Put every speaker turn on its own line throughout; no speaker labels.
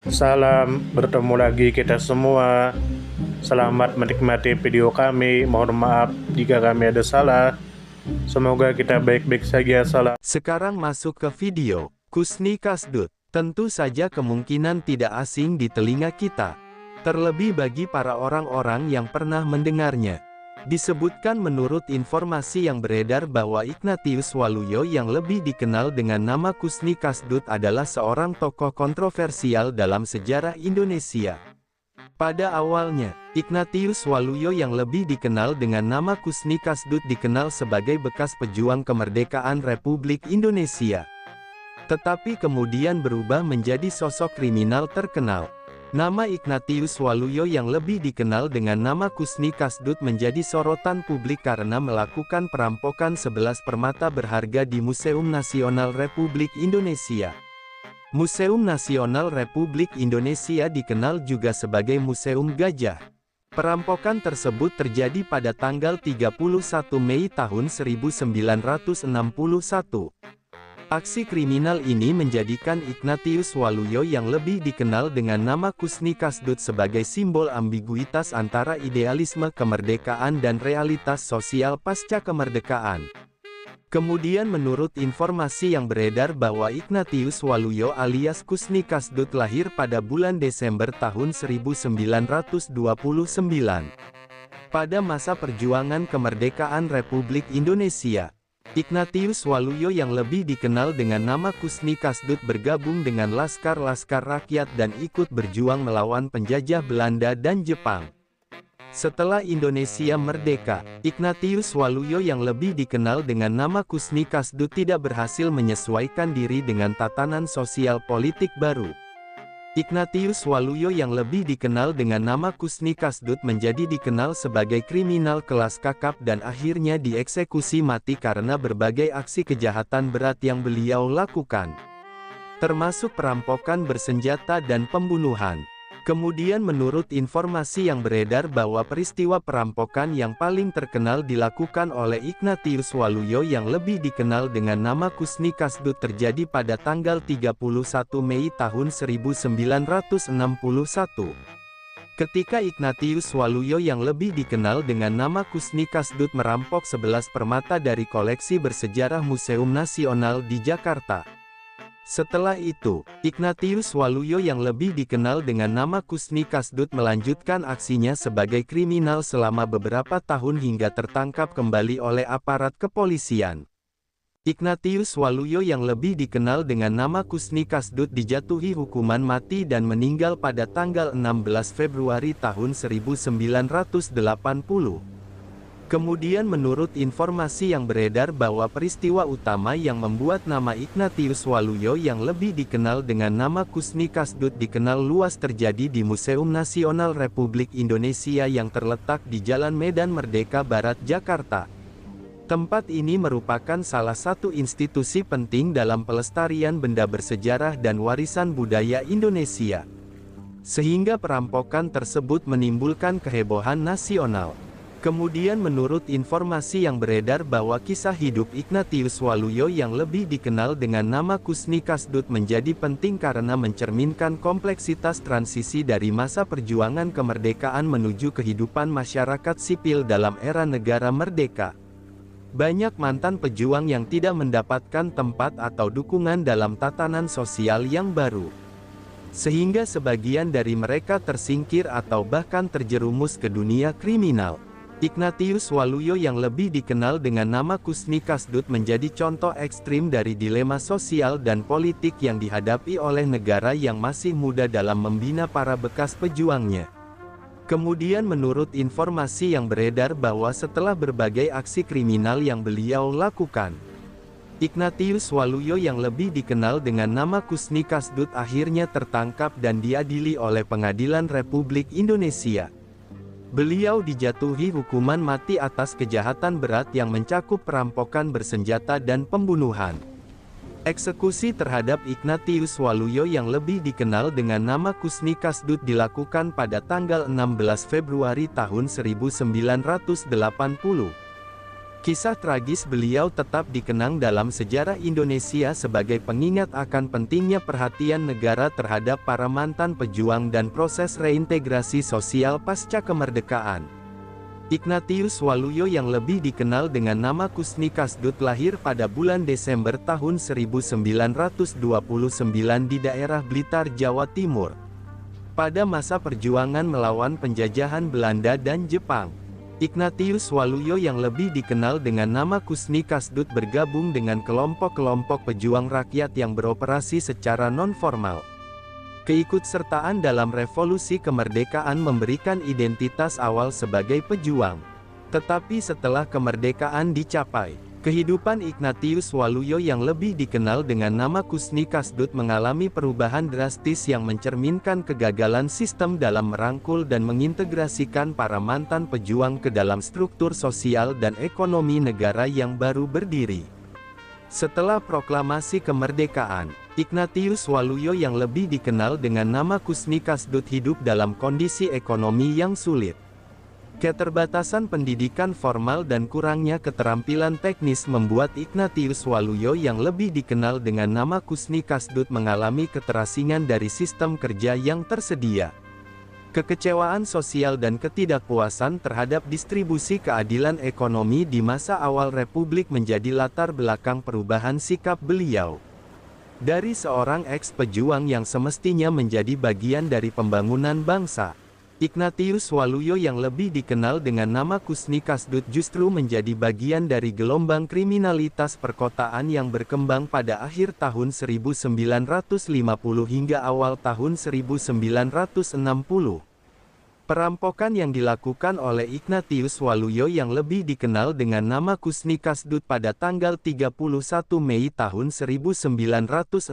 Salam, bertemu lagi kita semua. Selamat menikmati video kami. Mohon maaf jika kami ada salah. Semoga kita baik-baik saja. Salam.
Sekarang masuk ke video. Kusni Kasdut. Tentu saja kemungkinan tidak asing di telinga kita. Terlebih bagi para orang-orang yang pernah mendengarnya. Disebutkan menurut informasi yang beredar bahwa Ignatius Waluyo yang lebih dikenal dengan nama Kusni Kasdut adalah seorang tokoh kontroversial dalam sejarah Indonesia. Pada awalnya, Ignatius Waluyo yang lebih dikenal dengan nama Kusni Kasdut dikenal sebagai bekas pejuang kemerdekaan Republik Indonesia. Tetapi kemudian berubah menjadi sosok kriminal terkenal. Nama Ignatius Waluyo yang lebih dikenal dengan nama Kusni Kasdut menjadi sorotan publik karena melakukan perampokan 11 permata berharga di Museum Nasional Republik Indonesia. Museum Nasional Republik Indonesia dikenal juga sebagai Museum Gajah. Perampokan tersebut terjadi pada tanggal 31 Mei tahun 1961. Aksi kriminal ini menjadikan Ignatius Waluyo yang lebih dikenal dengan nama Kusni Kasdut sebagai simbol ambiguitas antara idealisme kemerdekaan dan realitas sosial pasca kemerdekaan. Kemudian menurut informasi yang beredar bahwa Ignatius Waluyo alias Kusni Kasdut lahir pada bulan Desember tahun 1929. Pada masa perjuangan kemerdekaan Republik Indonesia, Ignatius Waluyo yang lebih dikenal dengan nama Kusni Kasdut bergabung dengan laskar-laskar rakyat dan ikut berjuang melawan penjajah Belanda dan Jepang. Setelah Indonesia merdeka, Ignatius Waluyo yang lebih dikenal dengan nama Kusni Kasdut tidak berhasil menyesuaikan diri dengan tatanan sosial politik baru. Ignatius Waluyo yang lebih dikenal dengan nama Kusni Kasdut menjadi dikenal sebagai kriminal kelas kakap dan akhirnya dieksekusi mati karena berbagai aksi kejahatan berat yang beliau lakukan, termasuk perampokan bersenjata dan pembunuhan. Kemudian menurut informasi yang beredar bahwa peristiwa perampokan yang paling terkenal dilakukan oleh Ignatius Waluyo yang lebih dikenal dengan nama Kusni Kasdut terjadi pada tanggal 31 Mei tahun 1961. Ketika Ignatius Waluyo yang lebih dikenal dengan nama Kusni Kasdut merampok 11 permata dari koleksi bersejarah Museum Nasional di Jakarta. Setelah itu, Ignatius Waluyo yang lebih dikenal dengan nama Kusni Kasdut melanjutkan aksinya sebagai kriminal selama beberapa tahun hingga tertangkap kembali oleh aparat kepolisian. Ignatius Waluyo yang lebih dikenal dengan nama Kusni Kasdut dijatuhi hukuman mati dan meninggal pada tanggal 16 Februari tahun 1980. Kemudian menurut informasi yang beredar bahwa peristiwa utama yang membuat nama Ignatius Waluyo yang lebih dikenal dengan nama Kusni Kasdut dikenal luas terjadi di Museum Nasional Republik Indonesia yang terletak di Jalan Medan Merdeka Barat, Jakarta. Tempat ini merupakan salah satu institusi penting dalam pelestarian benda bersejarah dan warisan budaya Indonesia. Sehingga perampokan tersebut menimbulkan kehebohan nasional. Kemudian menurut informasi yang beredar bahwa kisah hidup Ignatius Waluyo yang lebih dikenal dengan nama Kusni Kasdut menjadi penting karena mencerminkan kompleksitas transisi dari masa perjuangan kemerdekaan menuju kehidupan masyarakat sipil dalam era negara merdeka. Banyak mantan pejuang yang tidak mendapatkan tempat atau dukungan dalam tatanan sosial yang baru. Sehingga sebagian dari mereka tersingkir atau bahkan terjerumus ke dunia kriminal. Ignatius Waluyo yang lebih dikenal dengan nama Kusni Kasdut menjadi contoh ekstrim dari dilema sosial dan politik yang dihadapi oleh negara yang masih muda dalam membina para bekas pejuangnya. Kemudian menurut informasi yang beredar bahwa setelah berbagai aksi kriminal yang beliau lakukan, Ignatius Waluyo yang lebih dikenal dengan nama Kusni Kasdut akhirnya tertangkap dan diadili oleh Pengadilan Republik Indonesia. Beliau dijatuhi hukuman mati atas kejahatan berat yang mencakup perampokan bersenjata dan pembunuhan. Eksekusi terhadap Ignatius Waluyo yang lebih dikenal dengan nama Kusni Kasdut dilakukan pada tanggal 16 Februari tahun 1980. Kisah tragis beliau tetap dikenang dalam sejarah Indonesia sebagai pengingat akan pentingnya perhatian negara terhadap para mantan pejuang dan proses reintegrasi sosial pasca kemerdekaan. Ignatius Waluyo yang lebih dikenal dengan nama Kusni Kasdut lahir pada bulan Desember tahun 1929 di daerah Blitar, Jawa Timur. Pada masa perjuangan melawan penjajahan Belanda dan Jepang, Ignatius Waluyo yang lebih dikenal dengan nama Kusni Kasdut bergabung dengan kelompok-kelompok pejuang rakyat yang beroperasi secara non-formal. Keikutsertaan dalam revolusi kemerdekaan memberikan identitas awal sebagai pejuang. Tetapi setelah kemerdekaan dicapai, kehidupan Ignatius Waluyo yang lebih dikenal dengan nama Kusni Kasdut mengalami perubahan drastis yang mencerminkan kegagalan sistem dalam merangkul dan mengintegrasikan para mantan pejuang ke dalam struktur sosial dan ekonomi negara yang baru berdiri. Setelah proklamasi kemerdekaan, Ignatius Waluyo yang lebih dikenal dengan nama Kusni Kasdut hidup dalam kondisi ekonomi yang sulit. Keterbatasan pendidikan formal dan kurangnya keterampilan teknis membuat Ignatius Waluyo yang lebih dikenal dengan nama Kusni Kasdut mengalami keterasingan dari sistem kerja yang tersedia. Kekecewaan sosial dan ketidakpuasan terhadap distribusi keadilan ekonomi di masa awal Republik menjadi latar belakang perubahan sikap beliau. Dari seorang eks-pejuang yang semestinya menjadi bagian dari pembangunan bangsa, Ignatius Waluyo yang lebih dikenal dengan nama Kusni Kasdut justru menjadi bagian dari gelombang kriminalitas perkotaan yang berkembang pada akhir tahun 1950 hingga awal tahun 1960. Perampokan yang dilakukan oleh Ignatius Waluyo yang lebih dikenal dengan nama Kusni Kasdut pada tanggal 31 Mei tahun 1961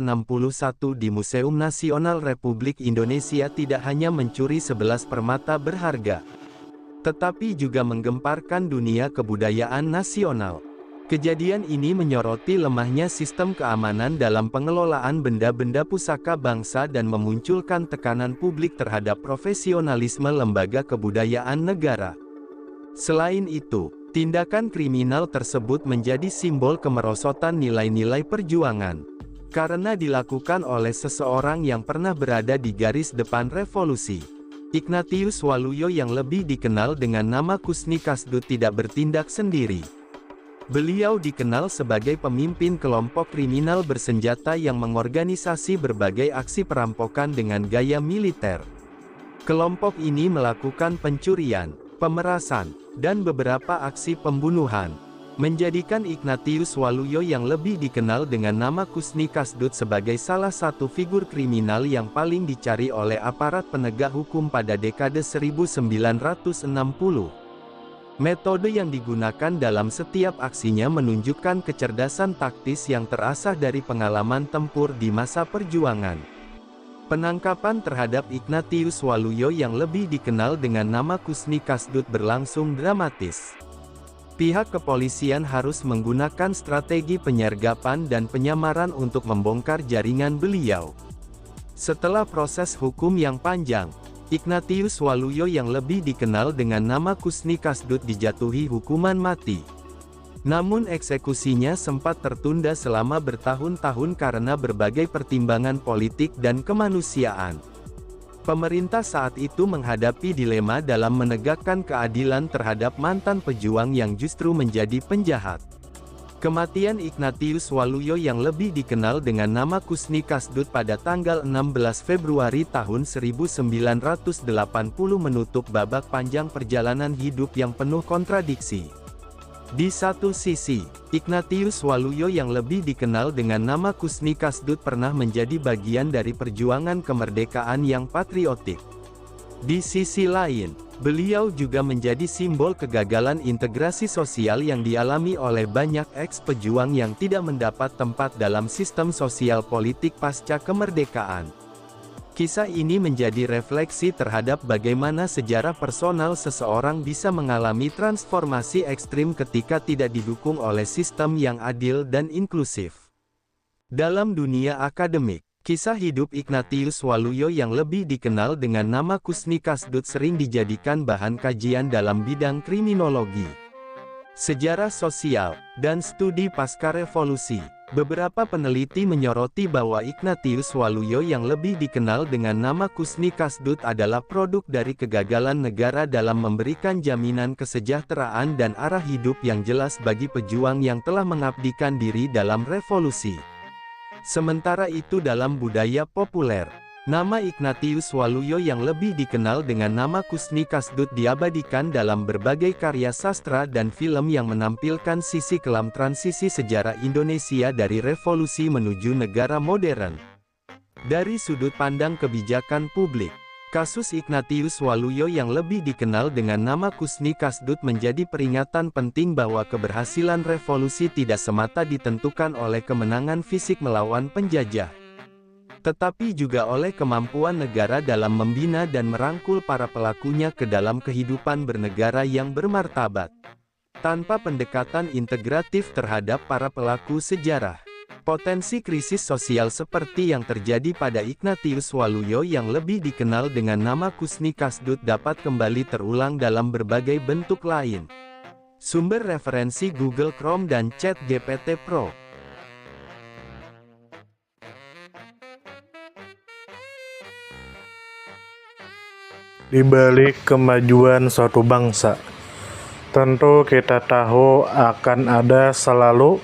di Museum Nasional Republik Indonesia tidak hanya mencuri 11 permata berharga, tetapi juga menggemparkan dunia kebudayaan nasional. Kejadian ini menyoroti lemahnya sistem keamanan dalam pengelolaan benda-benda pusaka bangsa dan memunculkan tekanan publik terhadap profesionalisme lembaga kebudayaan negara. Selain itu, tindakan kriminal tersebut menjadi simbol kemerosotan nilai-nilai perjuangan, karena dilakukan oleh seseorang yang pernah berada di garis depan revolusi. Ignatius Waluyo yang lebih dikenal dengan nama Kusni Kasdut tidak bertindak sendiri. Beliau dikenal sebagai pemimpin kelompok kriminal bersenjata yang mengorganisasi berbagai aksi perampokan dengan gaya militer. Kelompok ini melakukan pencurian, pemerasan, dan beberapa aksi pembunuhan, menjadikan Ignatius Waluyo yang lebih dikenal dengan nama Kusni Kasdut sebagai salah satu figur kriminal yang paling dicari oleh aparat penegak hukum pada dekade 1960. Metode yang digunakan dalam setiap aksinya menunjukkan kecerdasan taktis yang terasah dari pengalaman tempur di masa perjuangan. Penangkapan terhadap Ignatius Waluyo yang lebih dikenal dengan nama Kusni Kasdut berlangsung dramatis. Pihak kepolisian harus menggunakan strategi penyergapan dan penyamaran untuk membongkar jaringan beliau. Setelah proses hukum yang panjang, Ignatius Waluyo yang lebih dikenal dengan nama Kusni Kasdut dijatuhi hukuman mati. Namun eksekusinya sempat tertunda selama bertahun-tahun karena berbagai pertimbangan politik dan kemanusiaan. Pemerintah saat itu menghadapi dilema dalam menegakkan keadilan terhadap mantan pejuang yang justru menjadi penjahat. Kematian Ignatius Waluyo yang lebih dikenal dengan nama Kusni Kasdut pada tanggal 16 Februari tahun 1980 menutup babak panjang perjalanan hidup yang penuh kontradiksi. Di satu sisi, Ignatius Waluyo yang lebih dikenal dengan nama Kusni Kasdut pernah menjadi bagian dari perjuangan kemerdekaan yang patriotik. Di sisi lain, beliau juga menjadi simbol kegagalan integrasi sosial yang dialami oleh banyak eks-pejuang yang tidak mendapat tempat dalam sistem sosial politik pasca kemerdekaan. Kisah ini menjadi refleksi terhadap bagaimana sejarah personal seseorang bisa mengalami transformasi ekstrim ketika tidak didukung oleh sistem yang adil dan inklusif. Dalam dunia akademik, kisah hidup Ignatius Waluyo yang lebih dikenal dengan nama Kusni Kasdut sering dijadikan bahan kajian dalam bidang kriminologi. Sejarah sosial dan studi pasca revolusi. Beberapa peneliti menyoroti bahwa Ignatius Waluyo yang lebih dikenal dengan nama Kusni Kasdut adalah produk dari kegagalan negara dalam memberikan jaminan kesejahteraan dan arah hidup yang jelas bagi pejuang yang telah mengabdikan diri dalam revolusi. Sementara itu dalam budaya populer, nama Ignatius Waluyo yang lebih dikenal dengan nama Kusni Kasdut diabadikan dalam berbagai karya sastra dan film yang menampilkan sisi kelam transisi sejarah Indonesia dari revolusi menuju negara modern. Dari sudut pandang kebijakan publik, kasus Ignatius Waluyo yang lebih dikenal dengan nama Kusni Kasdut menjadi peringatan penting bahwa keberhasilan revolusi tidak semata ditentukan oleh kemenangan fisik melawan penjajah, tetapi juga oleh kemampuan negara dalam membina dan merangkul para pelakunya ke dalam kehidupan bernegara yang bermartabat. Tanpa pendekatan integratif terhadap para pelaku sejarah, potensi krisis sosial seperti yang terjadi pada Ignatius Waluyo yang lebih dikenal dengan nama Kusni Kasdut dapat kembali terulang dalam berbagai bentuk lain. Sumber referensi Google Chrome dan ChatGPT Pro.
Di balik kemajuan suatu bangsa, tentu kita tahu akan ada selalu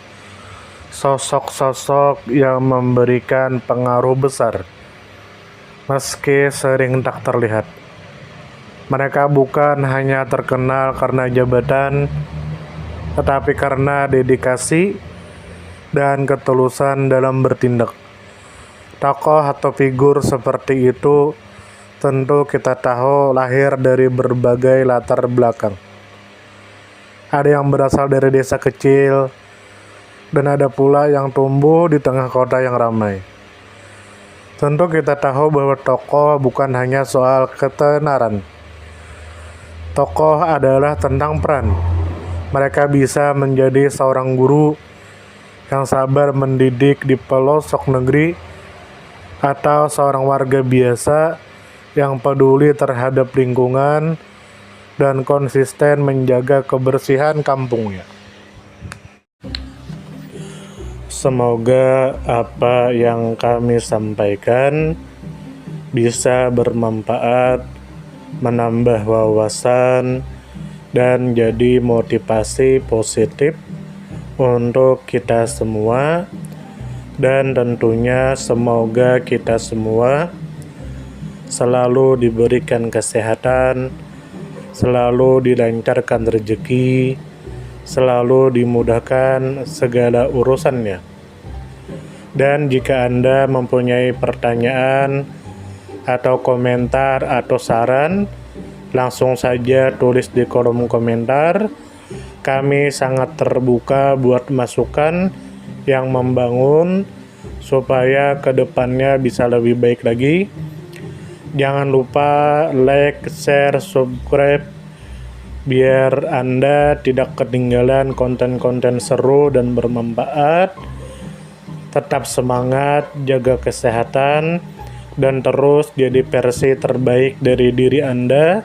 sosok-sosok yang memberikan pengaruh besar, meski sering tak terlihat. Mereka bukan hanya terkenal karena jabatan, tetapi karena dedikasi dan ketulusan dalam bertindak. Tokoh atau figur seperti itu tentu kita tahu lahir dari berbagai latar belakang. Ada yang berasal dari desa kecil, dan ada pula yang tumbuh di tengah kota yang ramai. Tentu kita tahu bahwa tokoh bukan hanya soal ketenaran. Tokoh adalah tentang peran. Mereka bisa menjadi seorang guru yang sabar mendidik di pelosok negeri, atau seorang warga biasa yang peduli terhadap lingkungan dan konsisten menjaga kebersihan kampungnya. Semoga apa yang kami sampaikan bisa bermanfaat, menambah wawasan, dan jadi motivasi positif untuk kita semua, dan tentunya semoga kita semua selalu diberikan kesehatan, selalu dilancarkan rezeki, selalu dimudahkan segala urusannya. Dan jika Anda mempunyai pertanyaan atau komentar atau saran, langsung saja tulis di kolom komentar. Kami sangat terbuka buat masukan yang membangun supaya kedepannya bisa lebih baik lagi. Jangan lupa like, share, subscribe biar Anda tidak ketinggalan konten-konten seru dan bermanfaat. Tetap semangat, jaga kesehatan, dan terus jadi versi terbaik dari diri Anda.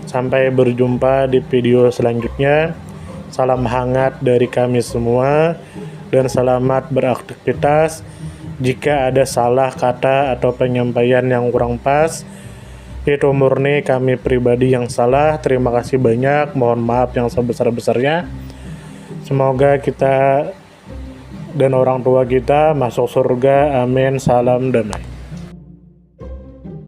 Sampai berjumpa di video selanjutnya. Salam hangat dari kami semua, dan selamat beraktivitas. Jika ada salah kata atau penyampaian yang kurang pas, itu murni kami pribadi yang salah. Terima kasih banyak, mohon maaf yang sebesar-besarnya. Semoga kita dan orang tua kita masuk surga, amin, salam damai.